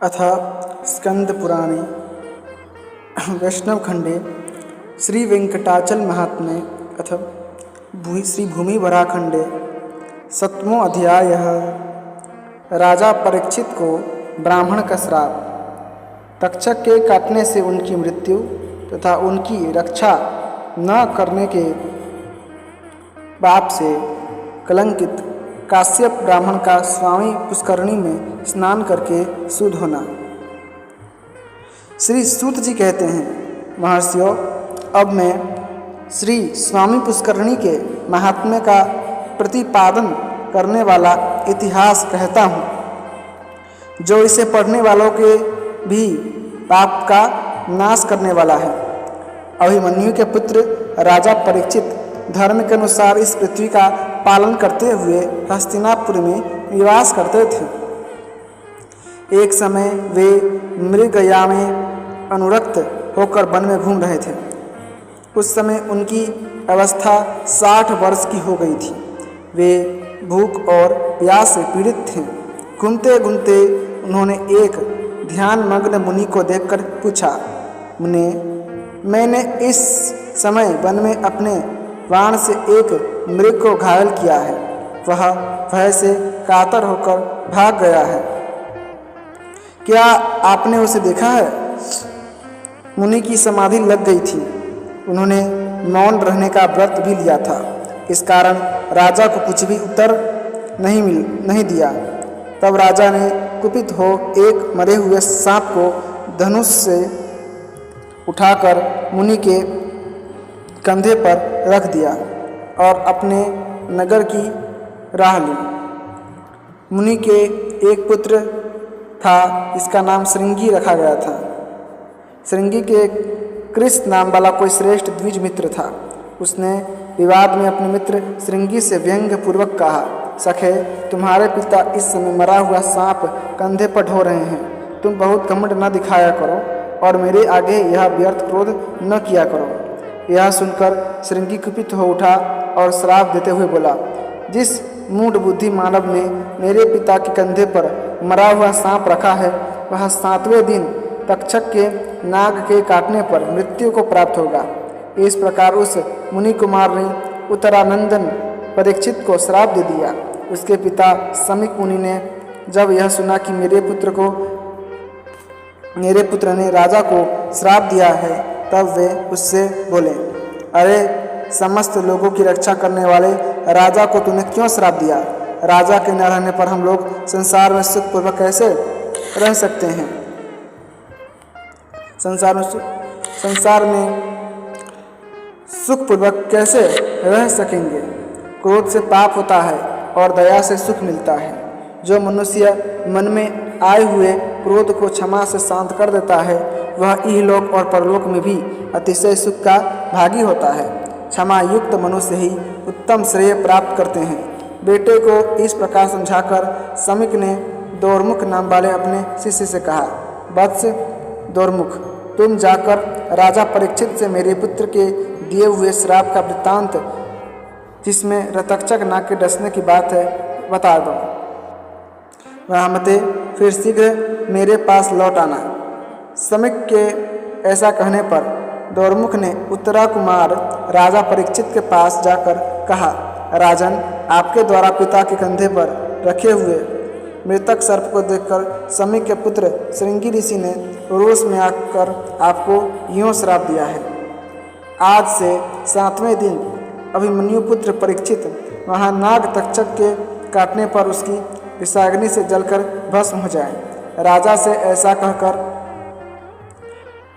अथ स्कंदपुराणे वैष्णवखंडे श्री वेंकटाचल महात्म्ये अथ श्री भूमिवराखंडे 7वां अध्याय। राजा परीक्षित को ब्राह्मण का श्राप। तक्षक के काटने से उनकी मृत्यु तथा उनकी रक्षा न करने के पाप से कलंकित काश्यप ब्राह्मण का स्वामी पुष्करणी में स्नान करके शुद्ध होना। श्री सूत जी कहते हैं, महर्षियों, अब मैं श्री स्वामी पुष्करणी के महात्म्य का प्रतिपादन करने वाला इतिहास कहता हूँ, जो इसे पढ़ने वालों के भी पाप का नाश करने वाला है। अभिमन्यु के पुत्र राजा परीक्षित धर्म के अनुसार इस पृथ्वी का पालन करते हुए हस्तिनापुर में निवास करते थे। एक समय वे मृगया में अनुरक्त होकर वन में घूम रहे थे। उस समय उनकी अवस्था 60 वर्ष की हो गई थी। वे भूख और प्यास से पीड़ित थे। घूमते घूमते उन्होंने एक ध्यान मग्न मुनि को देखकर पूछा, मुने, मैंने इस समय वन में अपने बाण से एक मृग को घायल किया है। वह भय से कातर होकर भाग गया है। क्या आपने उसे देखा है? मुनि की समाधि लग गई थी। उन्होंने मौन रहने का व्रत भी लिया था। इस कारण राजा को कुछ भी उत्तर नहीं दिया। तब राजा ने कुपित हो एक मरे हुए सांप को धनुष से उठाकर मुनि के कंधे पर रख दिया और अपने नगर की राह ली। मुनि के एक पुत्र था, इसका नाम श्रृंगी रखा गया था। श्रृंगी के कृष नाम वाला कोई श्रेष्ठ द्विज मित्र था। उसने विवाद में अपने मित्र श्रृंगी से व्यंग्य पूर्वक कहा, सखे, तुम्हारे पिता इस समय मरा हुआ सांप कंधे पर ढो रहे हैं। तुम बहुत घमंड न दिखाया करो और मेरे आगे यह व्यर्थ क्रोध न किया करो। यह सुनकर श्रृंगी कुपित हो उठा और श्राप देते हुए बोला, जिस मूढ़ बुद्धि मानव ने मेरे पिता के कंधे पर मरा हुआ सांप रखा है, वह 7वें दिन तक्षक के नाग के काटने पर मृत्यु को प्राप्त होगा। इस प्रकार उस मुनि कुमार ने उत्तरानंदन परीक्षित को श्राप दे दिया। उसके पिता समीक मुनि ने जब यह सुना कि मेरे पुत्र ने राजा को श्राप दिया है, तब वे उससे बोले, अरे समस्त लोगों की रक्षा करने वाले राजा को तूने क्यों श्राप दिया? राजा के न रहने पर हम लोग संसार में सुखपूर्वक कैसे रह सकते हैं? संसार में सुखपूर्वक कैसे रह सकेंगे? क्रोध से पाप होता है और दया से सुख मिलता है। जो मनुष्य मन में आए हुए क्रोध को क्षमा से शांत कर देता है, वह इहलोक और परलोक में भी अतिशय सुख का भागी होता है। क्षमा युक्त मनुष्य ही उत्तम श्रेय प्राप्त करते हैं। बेटे को इस प्रकार समझाकर समीक ने दोरमुख नाम वाले अपने शिष्य से कहा, वत्स दोरमुख, तुम जाकर राजा परीक्षित से मेरे पुत्र के दिए हुए श्राप का वृत्तांत, जिसमें रतक्षक नाग के डसने की बात है, बता दो। रामते, फिर शीघ्र मेरे पास लौट आना। समीक के ऐसा कहने पर दोरमुख ने उत्तरा कुमार राजा परीक्षित के पास जाकर कहा, राजन, आपके द्वारा पिता के कंधे पर रखे हुए मृतक सर्प को देखकर समीक के पुत्र श्रृंगी ऋषि ने रोष में आकर आपको यूँ श्राप दिया है। आज से 7वें दिन अभिमन्यु पुत्र परीक्षित वहाँ नाग तक्षक के काटने पर उसकी विषाग्नि से जलकर भस्म हो जाए। राजा से ऐसा कहकर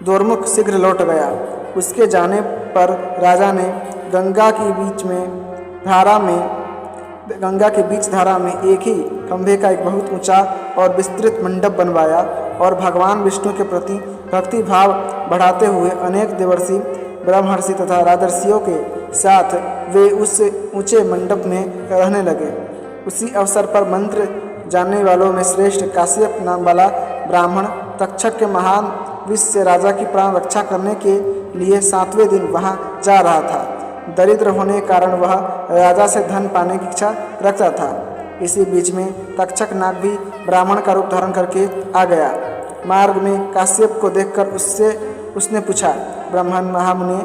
दोरमुख शीघ्र लौट गया। उसके जाने पर राजा ने गंगा के बीच धारा में एक ही खंभे का एक बहुत ऊंचा और विस्तृत मंडप बनवाया और भगवान विष्णु के प्रति भक्ति भाव बढ़ाते हुए अनेक देवर्षि, ब्रह्मर्षि तथा राजर्षियों के साथ वे उस ऊंचे मंडप में रहने लगे। उसी अवसर पर मंत्र जानने वालों में श्रेष्ठ काश्यप नाम वाला ब्राह्मण तक्षक के महान विष से राजा की प्राण रक्षा करने के लिए 7वें दिन वहां जा रहा था। दरिद्र होने के कारण वह राजा से धन पाने की इच्छा रखता था। इसी बीच में तक्षक नाग भी ब्राह्मण का रूप धारण करके आ गया। मार्ग में काश्यप को देखकर उसने पूछा, ब्राह्मण महामुनि,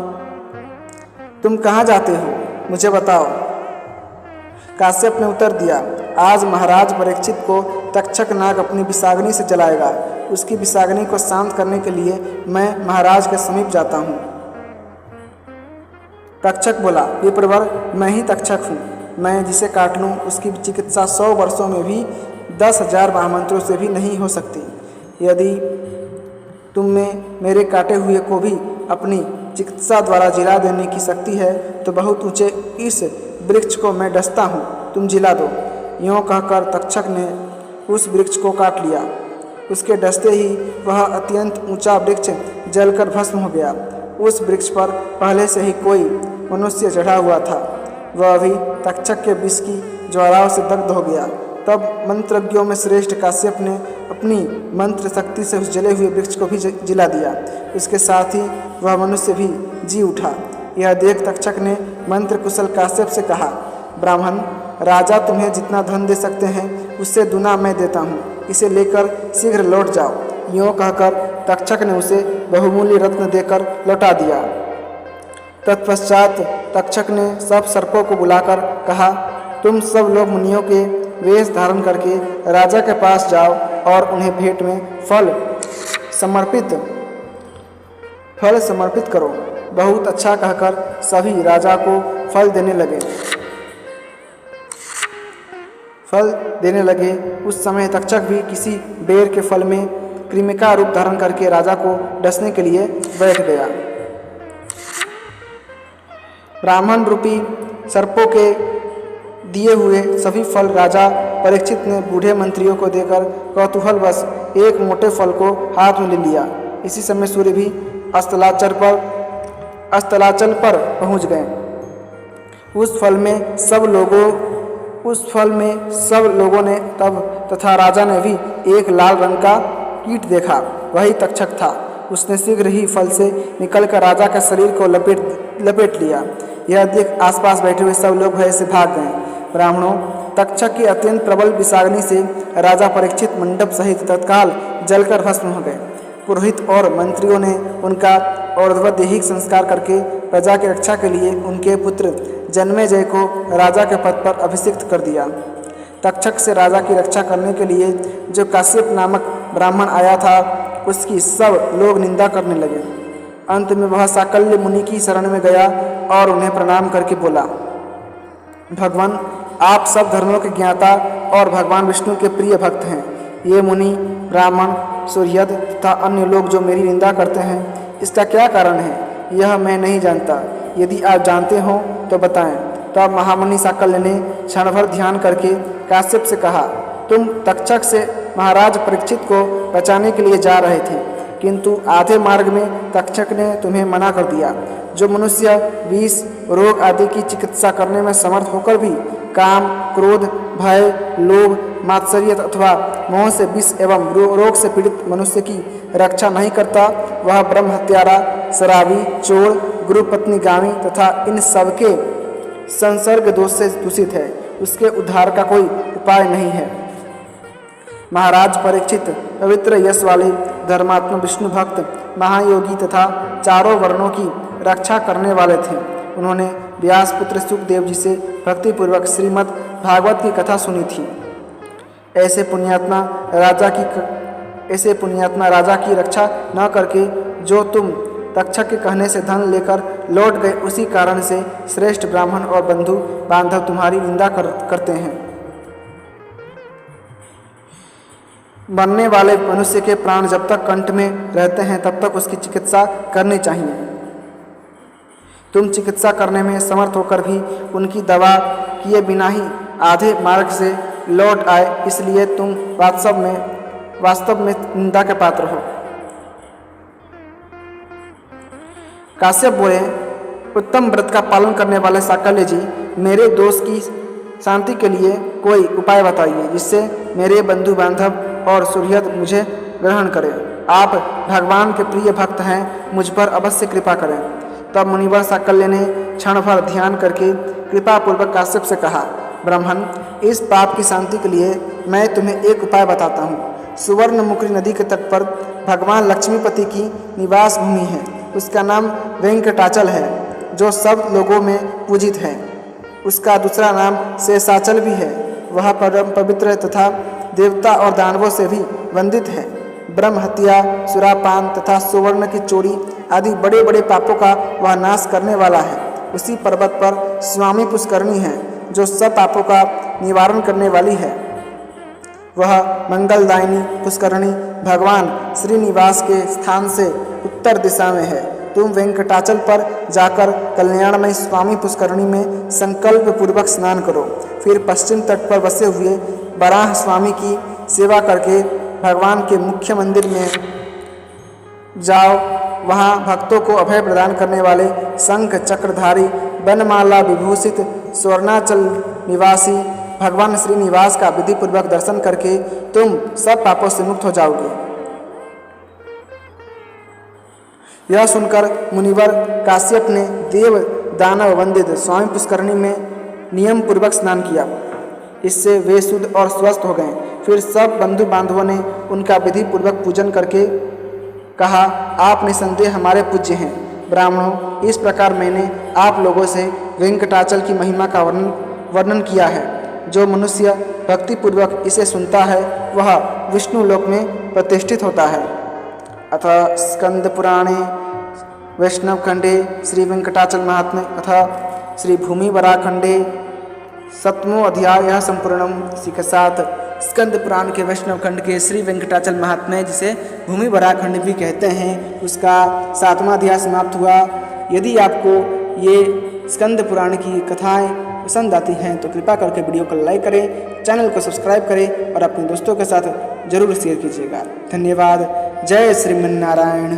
तुम कहाँ जाते हो, मुझे बताओ। काश्यप ने उत्तर दिया, आज महाराज परीक्षित को तक्षक नाग अपनी विषाग्नि से जलाएगा। उसकी विषाग्नि को शांत करने के लिए मैं महाराज के समीप जाता हूँ। तक्षक बोला, विप्रवर, मैं ही तक्षक हूँ। मैं जिसे काट लूँ उसकी चिकित्सा 100 वर्षों में भी 10,000 महामंत्रों से भी नहीं हो सकती। यदि तुम में मेरे काटे हुए को भी अपनी चिकित्सा द्वारा जिला देने की शक्ति है तो बहुत ऊंचे इस वृक्ष को मैं डसता हूँ, तुम जिला दो। यूँ कहकर तक्षक ने उस वृक्ष को काट लिया। उसके डसते ही वह अत्यंत ऊंचा वृक्ष जलकर भस्म हो गया। उस वृक्ष पर पहले से ही कोई मनुष्य चढ़ा हुआ था। वह भी तक्षक के विष की ज्वालाओं से दग्ध हो गया। तब मंत्रज्ञों में श्रेष्ठ काश्यप ने अपनी मंत्र शक्ति से उस जले हुए वृक्ष को भी जिला दिया। इसके साथ ही वह मनुष्य भी जी उठा। यह देख तक्षक ने मंत्र कुशल काश्यप से कहा, ब्राह्मण, राजा तुम्हें जितना धन दे सकते हैं उससे दुना मैं देता हूँ, इसे लेकर शीघ्र लौट जाओ। यूँ कहकर तक्षक ने उसे बहुमूल्य रत्न देकर लौटा दिया। तत्पश्चात तक्षक ने सब सर्पों को बुलाकर कहा, तुम सब लोग मुनियों के वेश धारण करके राजा के पास जाओ और उन्हें भेंट में फल समर्पित करो। बहुत अच्छा कहकर सभी राजा को फल देने लगे। उस समय तक्षक भी किसी बेर के फल में कृमिका रूप धारण करके राजा को डसने के लिए बैठ गया। ब्राह्मण रूपी सर्पों के दिए हुए सभी फल राजा परीक्षित ने बूढ़े मंत्रियों को देकर कौतूहलवश एक मोटे फल को हाथ में ले लिया। इसी समय सूर्य भी अस्ताचल पर पहुंच गए। उस फल में सब लोगों ने तब तथा राजा ने भी एक लाल रंग का कीट देखा। वही तक्षक था। उसने शीघ्र ही फल से निकलकर राजा के शरीर को लपेट लिया। यह देख आसपास बैठे हुए सब लोग भय से भाग गए। ब्राह्मणों, तक्षक की अत्यंत प्रबल विषाग्नि से राजा परीक्षित मंडप सहित तत्काल जलकर भस्म हो गए। पुरोहित और मंत्रियों ने उनका और्ध्वदेहिक संस्कार करके प्रजा की रक्षा के लिए उनके पुत्र जन्मेजय को राजा के पद पर अभिषिक्त कर दिया। तक्षक से राजा की रक्षा करने के लिए जो काश्यप नामक ब्राह्मण आया था उसकी सब लोग निंदा करने लगे। अंत में वह साकल्य मुनि की शरण में गया और उन्हें प्रणाम करके बोला, भगवान, आप सब धर्मों के ज्ञाता और भगवान विष्णु के प्रिय भक्त हैं। ये मुनि, ब्राह्मण, सूर्यद तथा अन्य लोग जो मेरी निंदा करते हैं, इसका क्या कारण है यह मैं नहीं जानता। यदि आप जानते हो तो बताएं। तब महामुनि साकल्य ने क्षण भर ध्यान करके काश्यप से कहा, तुम तक्षक से महाराज परीक्षित को बचाने के लिए जा रहे थे, किंतु आधे मार्ग में तक्षक ने तुम्हें मना कर दिया। जो मनुष्य विष, रोग आदि की चिकित्सा करने में समर्थ होकर भी काम, क्रोध, भय, लोभ, मात्सर्य अथवा मोह से विष एवं रोग से पीड़ित मनुष्य की रक्षा नहीं करता, वह ब्रह्म हत्यारा, शराबी, चोर, गुरुपत्नीगामी तथा इन सबके संसर्ग दोष से दूषित है। उसके उद्धार का कोई उपाय नहीं है। महाराज परीक्षित पवित्र यश वाले धर्मात्मा विष्णु भक्त, महायोगी तथा चारों वर्णों की रक्षा करने वाले थे। उन्होंने व्यासपुत्र सुखदेव जी से भक्तिपूर्वक श्रीमद् भागवत की कथा सुनी थी। ऐसे पुण्यात्मा राजा की रक्षा न करके जो तुम तक्षक के कहने से धन लेकर लौट गए, उसी कारण से श्रेष्ठ ब्राह्मण और बंधु बांधव तुम्हारी निंदा करते हैं। मरने वाले मनुष्य के प्राण जब तक कंठ में रहते हैं तब तक उसकी चिकित्सा करनी चाहिए। तुम चिकित्सा करने में समर्थ होकर भी उनकी दवा किए बिना ही आधे मार्ग से लौट आए, इसलिए तुम वास्तव में निंदा के पात्र हो। काश्यप बोले, उत्तम व्रत का पालन करने वाले साकल्य जी, मेरे दोष की शांति के लिए कोई उपाय बताइए जिससे मेरे बंधु बांधव और सूर्यद मुझे ग्रहण करें। आप भगवान के प्रिय भक्त हैं, मुझ पर अवश्य कृपा करें। तब मुनिवर साकल्य ने क्षण भर ध्यान करके कृपापूर्वक काश्यप से कहा, ब्राह्मण, इस पाप की शांति के लिए मैं तुम्हें एक उपाय बताता हूँ। सुवर्णमुखी नदी के तट पर भगवान लक्ष्मीपति की निवास भूमि है। उसका नाम वेंकटाचल है, जो सब लोगों में पूजित है। उसका दूसरा नाम शेषाचल भी है। वह परम पवित्र है तथा देवता और दानवों से भी वंदित है। ब्रह्म हत्या, सुरापान तथा सुवर्ण की चोरी आदि बड़े बड़े पापों का वह नाश करने वाला है। उसी पर्वत पर स्वामी पुष्करणी है, जो सब पापों का निवारण करने वाली है। वह मंगलदायिनी पुष्करणी भगवान श्रीनिवास के स्थान से उत्तर दिशा में है। तुम वेंकटाचल पर जाकर कल्याणमय स्वामी पुष्करणी में संकल्प पूर्वक स्नान करो। फिर पश्चिम तट पर बसे हुए बराह स्वामी की सेवा करके भगवान के मुख्य मंदिर में जाओ। वहाँ भक्तों को अभय प्रदान करने वाले शंख चक्रधारी बनमाला विभूषित स्वर्णाचल निवासी भगवान श्रीनिवास का विधि पूर्वक दर्शन करके तुम सब पापों से मुक्त हो जाओगे। यह सुनकर मुनिवर काश्यप ने देव दानव वंदित स्वामी पुष्करणी में नियम पूर्वक स्नान किया। इससे वे शुद्ध और स्वस्थ हो गए। फिर सब बंधु बांधवों ने उनका विधि पूर्वक पूजन करके कहा, आप निसंदेह हमारे पूज्य हैं। ब्राह्मणों, इस प्रकार मैंने आप लोगों से वेंकटाचल की महिमा का वर्णन किया है। जो मनुष्य भक्तिपूर्वक इसे सुनता है वह विष्णु लोक में प्रतिष्ठित होता है। अथ स्कंद पुराणे वैष्णव खंडे श्री वेंकटाचल महात्म्य अथ श्री भूमि वराखंडे 7वां अध्याय संपूर्णम। इसी के साथ स्कंद पुराण के वैष्णव खंड के श्री वेंकटाचल महात्म्य, जिसे भूमि वराखंड भी कहते हैं, उसका 7वां अध्याय समाप्त हुआ। यदि आपको ये स्कंद पुराण की कथाएं पसंद आती हैं तो कृपा करके वीडियो को लाइक करें, चैनल को सब्सक्राइब करें और अपने दोस्तों के साथ जरूर शेयर कीजिएगा। धन्यवाद। जय श्रीमन्नारायण।